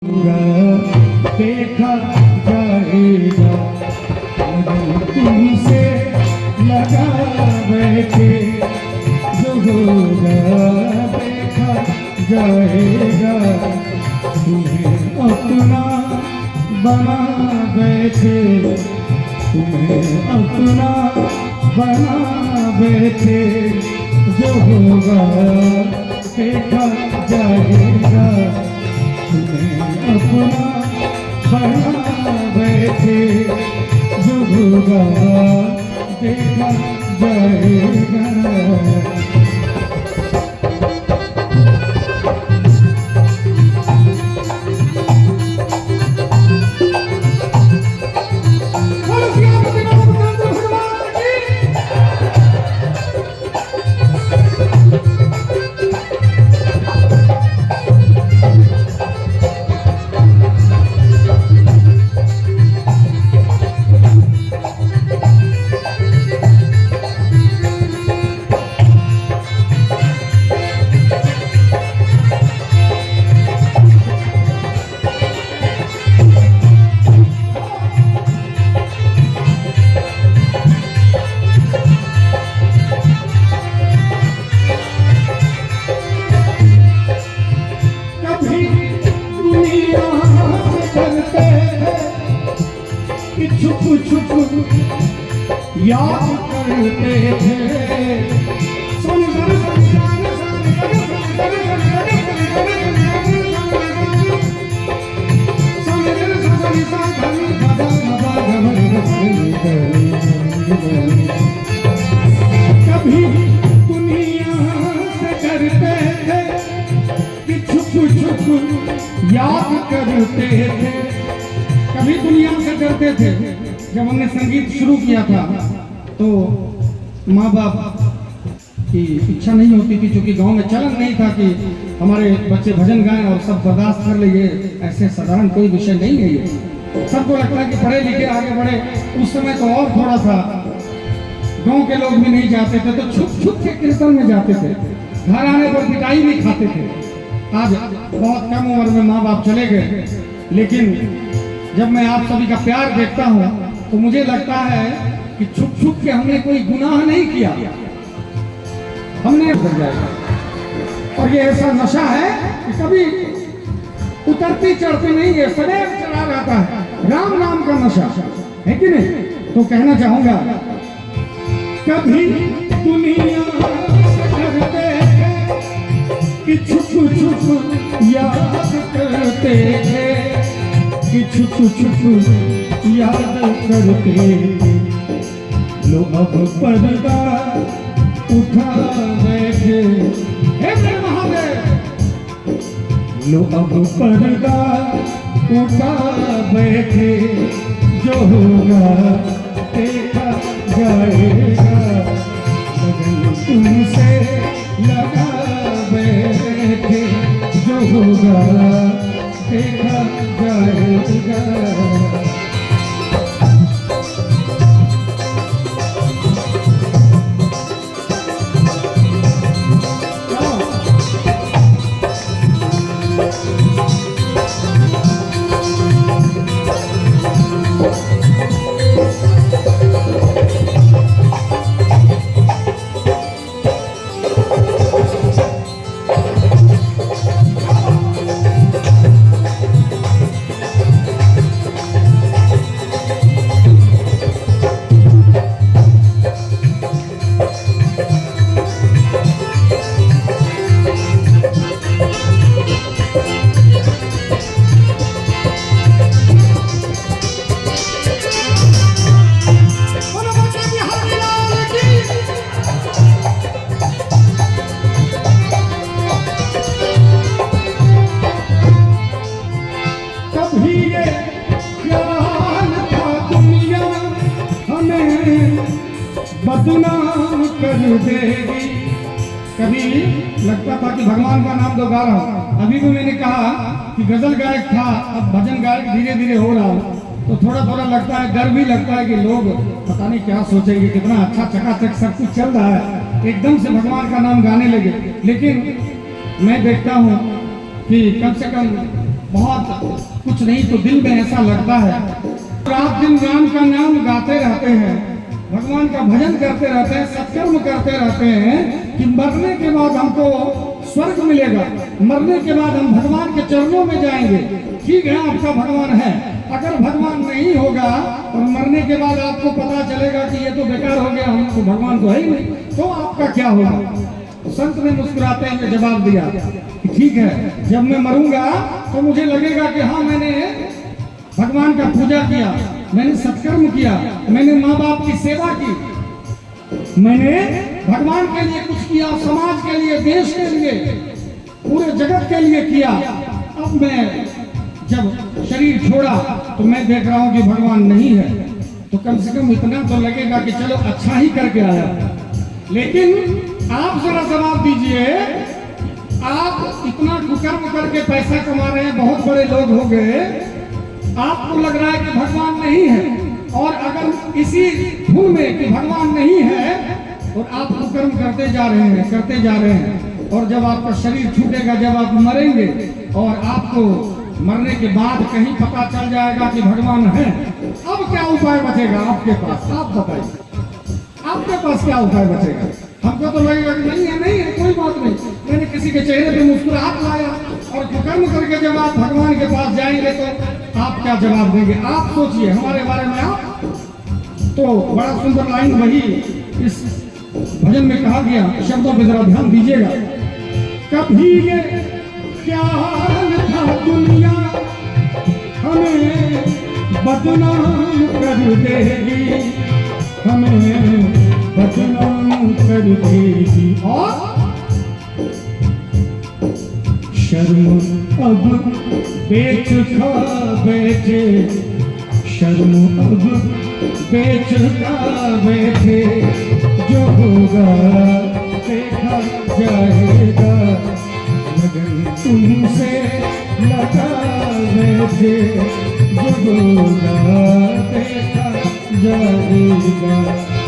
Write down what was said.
देखा जाएगा तुमसे लगा बैठे जो होगा देखा जाएगा तुम्हें अपना बना बैठे तुम्हें अपना बना बैठे जो होगा देखा जाएगा तुम्हें अपना बना बैठे जो होगा देखा जाएगा। छुप छुप याद करते थे कभी दुनिया से डरते थे कि छुप छुप याद करते थे। कभी दुनिया से डरते थे। जब हमने संगीत शुरू किया था तो माँ बाप की इच्छा नहीं होती थी, क्योंकि गांव में चलन नहीं था कि हमारे बच्चे भजन गाएं और सब बर्दाश्त कर ले। ऐसे साधारण कोई विषय नहीं है ये। सबको लगता है कि पढ़े लिखे आगे बढ़े। उस समय तो और थोड़ा था, गांव के लोग भी नहीं जाते थे तो छुप छुप के कीर्तन में जाते थे। घर आने पर पिटाई भी खाते थे। आज बहुत कम उम्र में माँ बाप चले गए, लेकिन जब मैं आप सभी का प्यार देखता हूँ तो मुझे लगता है कि छुप छुप के हमने कोई गुनाह नहीं किया, हमने कर जाएगा। और ये ऐसा नशा है कि कभी उतरती चढ़ती नहीं है, सदैव चढ़ा रहता है। राम नाम का नशा है कि नहीं? तो कहना चाहूंगा, कभी दुनिया से डरते कि छुप छुप याद करते थे कि छुप छुप याद करते लो अब पर्दा उठा बैठे। हे मेरे महादेव, लो अब पर्दा उठा बैठे जो होगा देखा जाएगा। लगन तुमसे लगा बैठे जो होगा देखा जाएगा। बदनाम कर देगी। कभी लगता था कि भगवान का नाम तो गा रहा हूँ। अभी भी मैंने कहा कि गजल गायक था, अब भजन गायक धीरे धीरे हो रहा हूँ, तो थोड़ा थोड़ा लगता है, डर भी लगता है कि लोग पता नहीं क्या सोचेंगे, कितना अच्छा चकाचक सब कुछ चल रहा है, एकदम से भगवान का नाम गाने लगे। लेकिन मैं देखता हूँ कि कम से कम बहुत कुछ नहीं तो दिल में ऐसा लगता है। रात दिन राम का नाम गाते रहते हैं, भगवान का भजन करते रहते हैं, सत्कर्म करते रहते हैं कि मरने के बाद हमको स्वर्ग मिलेगा, मरने के बाद हम भगवान के चरणों में जाएंगे। ठीक है, आपका भगवान है। अगर भगवान नहीं होगा और मरने के बाद आपको पता चलेगा कि ये तो बेकार हो गया, हमको भगवान तो है ही नहीं, तो आपका क्या होगा? संत ने मुस्कुराते हुए जवाब दिया कि ठीक है, जब मैं मरूंगा तो मुझे लगेगा कि हाँ, मैंने भगवान का पूजा किया, मैंने सत्कर्म किया, मैंने माँ बाप की सेवा की, मैंने भगवान के लिए कुछ किया, समाज के लिए, देश के लिए, पूरे जगत के लिए किया। अब मैं जब शरीर छोड़ा तो मैं देख रहा हूँ कि भगवान नहीं है, तो कम से कम इतना तो लगेगा कि चलो अच्छा ही करके आया। लेकिन आप जरा जवाब दीजिए, आप इतना कुकर्म करके पैसा कमा रहे हैं, बहुत बड़े लोग हो गए, आपको लग रहा है कि भगवान नहीं है, और अगर इसी धुन में कि भगवान नहीं है और आप कुकर्म करते जा रहे हैं, और जब आपका शरीर छूटेगा, जब आप मरेंगे और आपको मरने के बाद कहीं पता चल जाएगा कि भगवान है, अब क्या उपाय बचेगा आपके पास? आप बताइए, आपके पास क्या उपाय बचेगा? हमको तो लगेगा कि नहीं है, कोई बात नहीं, मैंने किसी के चेहरे पे मुस्कुराहट लाया, और कुकर्म करके जब आप भगवान के पास जाएंगे तो आप क्या जवाब देंगे? आप सोचिए हमारे बारे में। आप तो बड़ा सुंदर लाइन वही इस भजन में कहा गया, शब्दों पे जरा ध्यान दीजिएगा। कभी ये ख्याल था दुनिया हमें बदनाम कर देगी, हमें बदनाम कर देगी, और शर्म अब बेच खा बैठे, शर्म अब बेच खा बैठे, जो होगा देखा जाएगा, लगन तुमसे लगा बैठे, जो होगा देखा जाएगा।